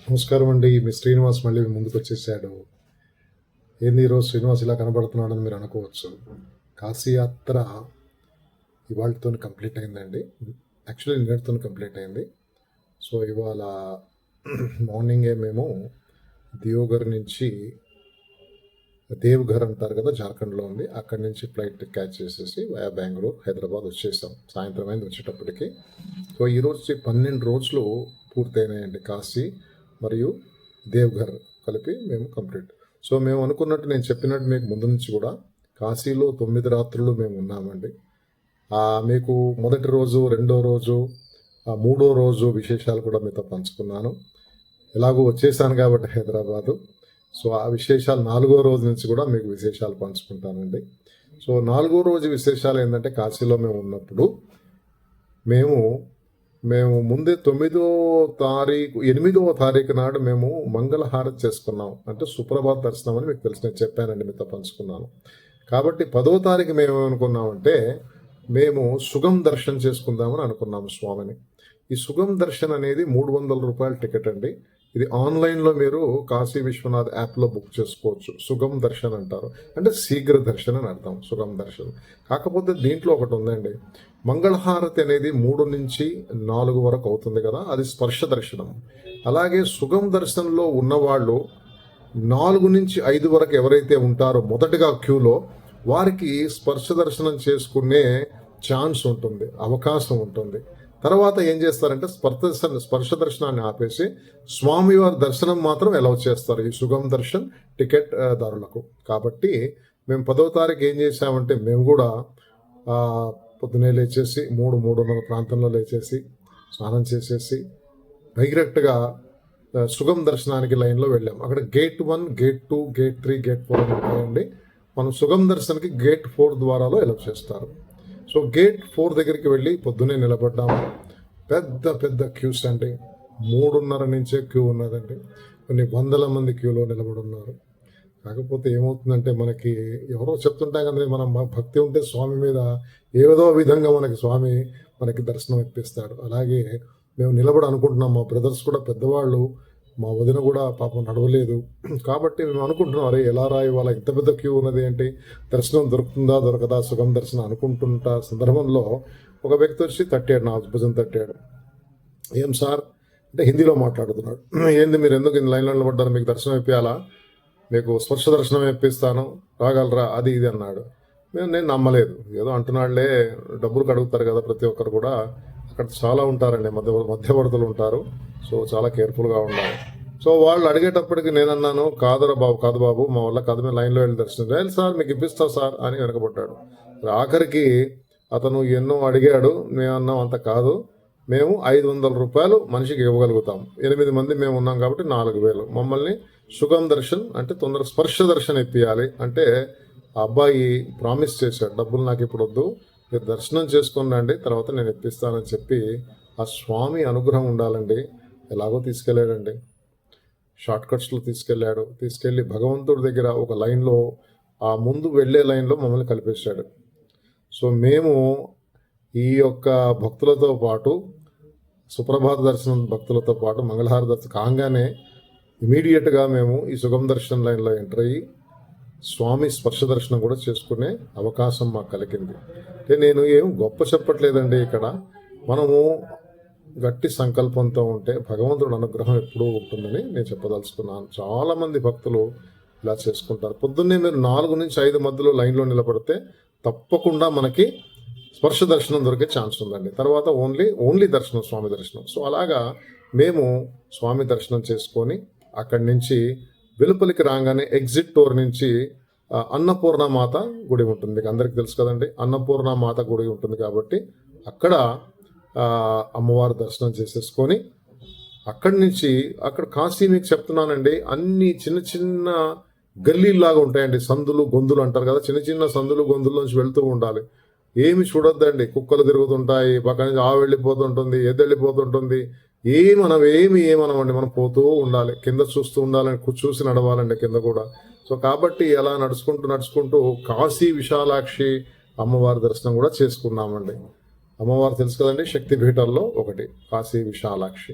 నమస్కారం అండి. మీ శ్రీనివాస్ మళ్ళీ ముందుకు వచ్చేసాడు. ఏంది ఈరోజు శ్రీనివాస్ ఇలా కనబడుతున్నాడని మీరు అనుకోవచ్చు. కాశీ యాత్ర ఇవాళతో కంప్లీట్ అయిందండి. యాక్చువల్లీ నిన్నటితో కంప్లీట్ అయింది. సో ఇవాళ మార్నింగే మేము దియోఘర్ నుంచి దేవ్ఘర్ అంటారు కదా, జార్ఖండ్లో ఉంది, అక్కడి నుంచి ఫ్లైట్ క్యాచ్ చేసేసి వయా బెంగళూరు హైదరాబాద్ వచ్చేసాం. సాయంత్రం అయింది వచ్చేటప్పటికి. సో ఈరోజు 12 రోజులు పూర్తయినాయండి. కాశీ మరియు దేవ్ఘర్ కలిపి మేము కంప్లీట్. సో మేము అనుకున్నట్టు, నేను చెప్పినట్టు మీకు ముందు నుంచి కూడా కాశీలో 9 రాత్రులు మేము ఉన్నామండి. మీకు మొదటి రోజు, రెండో రోజు, మూడో రోజు విశేషాలు కూడా మీతో పంచుకున్నాను. ఎలాగో వచ్చేసాను కాబట్టి హైదరాబాదు, సో ఆ విశేషాలు 4వ రోజు నుంచి కూడా మీకు విశేషాలు పంచుకుంటానండి. సో 4వ రోజు విశేషాలు ఏంటంటే, కాశీలో మేము ఉన్నప్పుడు మేము ముందే 9వ తారీఖు 8వ తారీఖు నాడు మేము మంగళహారతి చేసుకున్నాం. అంటే సుప్రభాత దర్శనం అని మీకు తెలిసి నేను చెప్పానండి, మీతో పంచుకున్నాను. కాబట్టి 10వ తారీఖు మేము ఏమనుకున్నామంటే, మేము సుగం దర్శనం చేసుకుందామని అనుకున్నాము స్వామిని. ఈ సుగం దర్శన్ అనేది 300 రూపాయల టికెట్ అండి. ఇది ఆన్లైన్లో మీరు కాశీ విశ్వనాథ్ యాప్లో బుక్ చేసుకోవచ్చు. సుగం దర్శన్ అంటారు, అంటే శీఘ్ర దర్శన్ అని అర్థం, సుగం దర్శన్. కాకపోతే దీంట్లో ఒకటి ఉందండి, మంగళహారతి అనేది 3 నుంచి 4 వరకు అవుతుంది కదా, అది స్పర్శ దర్శనం. అలాగే సుగం దర్శనంలో ఉన్నవాళ్ళు 4 నుంచి 5 వరకు ఎవరైతే ఉంటారో మొదటగా క్యూలో, వారికి స్పర్శ దర్శనం చేసుకునే ఛాన్స్ ఉంటుంది, అవకాశం ఉంటుంది. తర్వాత ఏం చేస్తారంటే, స్పర్శ దర్శనాన్ని ఆపేసి స్వామివారి దర్శనం మాత్రం అలౌ చేస్తారు ఈ సుగం దర్శన్ టికెట్ దారులకు. కాబట్టి మేము 10వ తారీఖు ఏం చేసామంటే, మేము కూడా పొద్దునే లేచేసి 3:30 ప్రాంతంలో లేచేసి స్నానం చేసేసి డైరెక్ట్గా సుగం దర్శనానికి లైన్లో వెళ్ళాం. అక్కడ గేట్ 1, గేట్ 2, గేట్ 3, గేట్ 4 ఉంటాయండి. మనం సుగం దర్శనానికి గేట్ 4 ద్వారాలో అలౌ చేస్తారు. సో గేట్ 4 దగ్గరికి వెళ్ళి పొద్దునే నిలబడ్డాము. పెద్ద పెద్ద క్యూస్ అండి, 3:30 నుంచే క్యూ ఉన్నదండి. కొన్ని వందల మంది క్యూలో నిలబడి ఉన్నారు. కాకపోతే ఏమవుతుందంటే, మనకి ఎవరో చెప్తుంటాం కదా, మనం భక్తి ఉంటే స్వామి మీద ఏదో విధంగా మనకి దర్శనం ఇప్పిస్తాడు. అలాగే మేము నిలబడి అనుకుంటున్నాం, మా బ్రదర్స్ కూడా పెద్దవాళ్ళు, మా వదిన కూడా పాపం నడవలేదు. కాబట్టి మేము అనుకుంటున్నాం, అరే ఎలా రా ఇవాళ ఇంత పెద్ద క్యూ ఉన్నది ఏంటి, దర్శనం దొరుకుతుందా దొరకదా, సుగం దర్శనం అనుకుంటుంటా సందర్భంలో ఒక వ్యక్తి వచ్చి తట్టాడు, నా భుజం తట్టాడు. ఏం సార్ అంటే హిందీలో మాట్లాడుతున్నాడు. ఏంది మీరు ఎందుకు లైన్లో నిలబడ్డారు, మీకు దర్శనం ఇప్పించాలా, మీకు స్పర్శ దర్శనం ఇప్పిస్తాను, రాగలరా, అది ఇది అన్నాడు. నేను నమ్మలేదు, ఏదో అంటున్నాడులే, డబ్బులు కడుగుతారు కదా ప్రతి ఒక్కరు కూడా, అక్కడ చాలా ఉంటారండి, మధ్యవర్తులు ఉంటారు, సో చాలా కేర్ఫుల్గా ఉండాలి. సో వాళ్ళు అడిగేటప్పటికి నేనన్నాను, కాదు బాబు, మా వల్ల కాదు, మేము లైన్లో వెళ్ళి దర్శనం చేయాలి సార్, మీకు ఇప్పిస్తా సార్ అని వెనకబడ్డాడు. ఆఖరికి అతను ఎన్నో అడిగాడు, మేము అన్నాం అంత కాదు, మేము 500 రూపాయలు మనిషికి ఇవ్వగలుగుతాం, 8 మంది మేము ఉన్నాం కాబట్టి 4000, మమ్మల్ని సుగం దర్శన్ అంటే తొందర స్పర్శ దర్శనం ఇప్పియాలి అంటే, ఆ అబ్బాయి ప్రామిస్ చేశాడు, డబ్బులు నాకు ఇప్పుడు వద్దు, మీరు దర్శనం చేసుకుని రండి, తర్వాత నేను ఇప్పిస్తానని చెప్పి, ఆ స్వామి అనుగ్రహం ఉండాలండి, ఎలాగో తీసుకెళ్ళాడండి. షార్ట్ కట్స్లో తీసుకెళ్ళి భగవంతుడి దగ్గర ఒక లైన్లో, ఆ ముందు వెళ్ళే లైన్లో మమ్మల్ని కలిపేశాడు. సో మేము ఈ యొక్క భక్తులతో పాటు, సుప్రభాత దర్శనం భక్తులతో పాటు మంగళహార దర్శనం కాగానే ఇమీడియట్గా మేము ఈ సుగం దర్శనం లైన్లో ఎంటర్ అయ్యి స్వామి స్పర్శ దర్శనం కూడా చేసుకునే అవకాశం మాకు కలిగింది. అంటే నేను ఏం గొప్ప చెప్పట్లేదండి, ఇక్కడ మనము గట్టి సంకల్పంతో ఉంటే భగవంతుడు అనుగ్రహం ఎప్పుడూ ఉంటుందని నేను చెప్పదలుచుకున్నాను. చాలామంది భక్తులు ఇలా చేసుకుంటారు. పొద్దున్నే మీరు 4 నుంచి 5 మధ్యలో లైన్లో నిలబడితే తప్పకుండా మనకి స్పర్శ దర్శనం దొరికే ఛాన్స్ ఉందండి. తర్వాత ఓన్లీ దర్శనం, స్వామి దర్శనం. సో అలాగా మేము స్వామి దర్శనం చేసుకొని అక్కడి నుంచి వెలుపలికి రాగానే ఎగ్జిట్ డోర్ నుంచి అన్నపూర్ణమాత గుడి ఉంటుంది, మీకు అందరికీ తెలుసు కదండి, అన్నపూర్ణమాత గుడి ఉంటుంది. కాబట్టి అక్కడ అమ్మవారి దర్శనం చేసేసుకొని అక్కడ కాశీ మీకు చెప్తున్నానండి, అన్ని చిన్న చిన్న గల్లీలాగా ఉంటాయండి, సందులు గొంతులు అంటారు కదా, చిన్న చిన్న సందులు గొంతుల్లోంచి వెళ్తూ ఉండాలి. ఏమి చూడొద్దండి, కుక్కలు తిరుగుతుంటాయి, పక్కన నుంచి ఆవు వెళ్ళిపోతుంటుంది, ఎద్దు వెళ్ళిపోతుంటుంది, ఏమనమండి, మనం పోతూ ఉండాలి, కింద చూస్తూ ఉండాలని, చూసి నడవాలండి కింద కూడా. సో కాబట్టి అలా నడుచుకుంటూ కాశీ విశాలాక్షి అమ్మవారి దర్శనం కూడా చేసుకున్నామండి. అమ్మవారు తెలుసు కదండి, శక్తిపీఠాల్లో ఒకటి కాశీ విశాలాక్షి.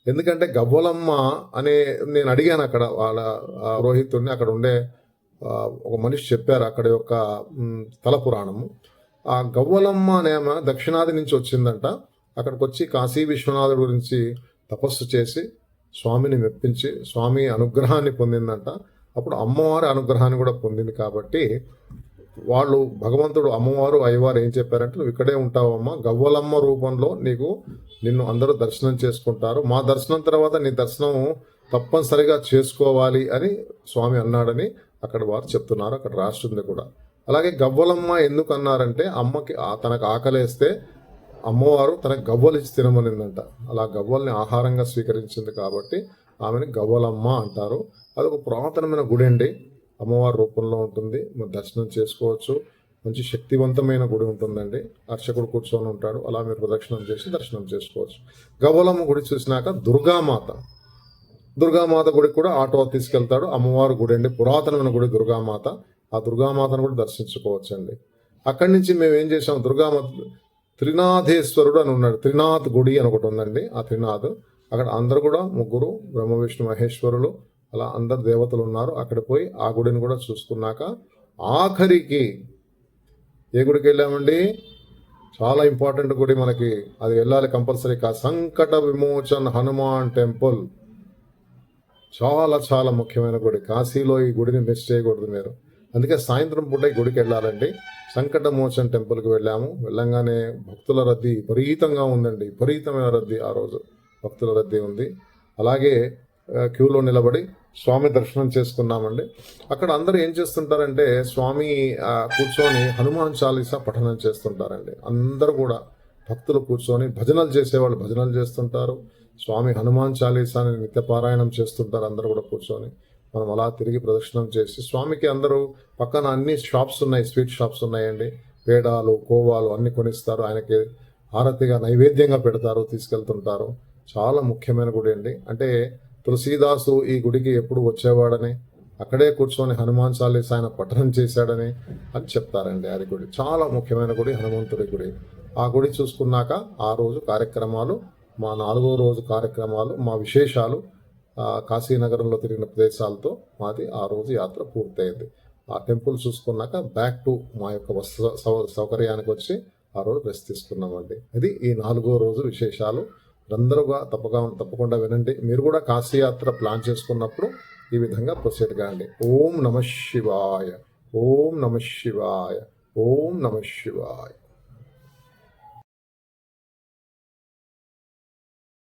ఎందుకంటే గవ్వలమ్మ అనే నేను అడిగాను అక్కడ వాళ్ళ పురోహితుడిని, అక్కడ ఉండే ఒక మనిషి చెప్పారు అక్కడ యొక్క తల పురాణము. ఆ గవ్వలమ్మ అనే ఆమె దక్షిణాది నుంచి వచ్చిందంట. అక్కడికి వచ్చి కాశీ విశ్వనాథుడి గురించి తపస్సు చేసి స్వామిని మెప్పించి స్వామి అనుగ్రహాన్ని పొందిందంట. అప్పుడు అమ్మవారి అనుగ్రహాన్ని కూడా పొందింది. కాబట్టి వాళ్ళు భగవంతుడు అమ్మవారు అయ్యవారు ఏం చెప్పారంటే, నువ్వు ఇక్కడే ఉంటావమ్మా, గవ్వలమ్మ రూపంలో నిన్ను అందరూ దర్శనం చేసుకుంటారు, మా దర్శనం తర్వాత నీ దర్శనం తప్పనిసరిగా చేసుకోవాలి అని స్వామి అన్నాడని అక్కడ వారు చెప్తున్నారు. అక్కడ రాస్తుంది కూడా. అలాగే గవ్వలమ్మ ఎందుకు అన్నారంటే, అమ్మకి తనకు ఆకలేస్తే అమ్మవారు తనకు గవ్వలు ఇచ్చి తినమనిందంట. అలా గవ్వల్ని ఆహారంగా స్వీకరించింది కాబట్టి ఆమెని గవ్వలమ్మ అంటారు. అదొక పురాతనమైన గుడి అండి, అమ్మవారి రూపంలో ఉంటుంది. మనం దర్శనం చేసుకోవచ్చు. మంచి శక్తివంతమైన గుడి ఉంటుందండి. అర్చకుడు కూర్చొని ఉంటాడు, అలా మీరు ప్రదక్షిణం చేసి దర్శనం చేసుకోవచ్చు. గవ్వలమ్మ గుడి చూసినాక దుర్గామాత గుడికి కూడా ఆటో తీసుకెళ్తాడు. అమ్మవారి గుడి అండి, పురాతనమైన గుడి దుర్గామాత. ఆ దుర్గామాతను కూడా దర్శించుకోవచ్చండి. అక్కడి నుంచి మేము ఏం చేసాం, దుర్గామాత త్రినాథేశ్వరుడు అని ఉన్నాడు, త్రినాథ్ గుడి అని ఒకటి ఉందండి. ఆ త్రినాథ్ అక్కడ అందరు కూడా ముగ్గురు బ్రహ్మ విష్ణు మహేశ్వరులు, అలా అందరు దేవతలు ఉన్నారు. అక్కడ పోయి ఆ గుడిని కూడా చూసుకున్నాక ఆఖరికి ఏ గుడికి వెళ్ళామండి, చాలా ఇంపార్టెంట్ గుడి మనకి, అది వెళ్ళాలి కంపల్సరీ. సంకట విమోచన్ హనుమాన్ టెంపుల్ చాలా చాలా ముఖ్యమైన గుడి. కాశీలో ఈ గుడిని మిస్ చేయకూడదు మీరు. అందుకే సాయంత్రం పూట ఈ గుడికి వెళ్ళాలండి. సంకట మోచన్ టెంపుల్కి వెళ్ళంగానే భక్తుల రద్దీ విపరీతంగా ఉందండి, విపరీతమైన రద్దీ. ఆ రోజు భక్తుల రద్దీ ఉంది. అలాగే క్యూలో నిలబడి స్వామి దర్శనం చేసుకున్నామండి. అక్కడ అందరూ ఏం చేస్తుంటారంటే, స్వామి కూర్చొని హనుమాన్ చాలీసా పఠనం చేస్తుంటారండి. అందరూ కూడా భక్తులు కూర్చొని భజనలు చేసేవాళ్ళు భజనలు చేస్తుంటారు. స్వామి హనుమాన్ చాలీసాని నిత్యపారాయణం చేస్తుంటారు. అందరూ కూడా కూర్చొని మనం అలా తిరిగి ప్రదక్షిణం చేసి స్వామికి అందరూ పక్కన అన్ని షాప్స్ ఉన్నాయి, స్వీట్ షాప్స్ ఉన్నాయండి. పేడాలు కోవాలు అన్ని కొనిస్తారు. ఆయనకి హారతిగా నైవేద్యంగా పెడతారు, తీసుకెళ్తుంటారు. చాలా ముఖ్యమైన గుడి అండి. అంటే తులసీదాసు ఈ గుడికి ఎప్పుడు వచ్చేవాడని, అక్కడే కూర్చొని హనుమాన్ చాలీసా ఆయన పఠనం చేశాడని అని చెప్తారండి. అది గుడి చాలా ముఖ్యమైన గుడి, హనుమంతుడి గుడి. ఆ గుడి చూసుకున్నాక ఆ రోజు కార్యక్రమాలు, మా 4వ రోజు కార్యక్రమాలు, మా విశేషాలు, కాశీనగరంలో తిరిగిన ప్రదేశాలతో మాది ఆ రోజు యాత్ర పూర్తయింది. ఆ టెంపుల్ చూసుకున్నాక బ్యాక్ టు మా యొక్క సౌకర్యానికి వచ్చి ఆ రోజు రెస్ట్ తీసుకున్నామండి. ఇది ఈ 4వ రోజు విశేషాలు. అందరూగా తప్పకుండా వినండి. మీరు కూడా కాశీ యాత్ర ప్లాన్ చేసుకున్నప్పుడు ఈ విధంగా ప్రొసీడ్ కాండి. ఓం నమ శివాయ, ఓం నమ శివాయ, ఓం నమ శివాయ.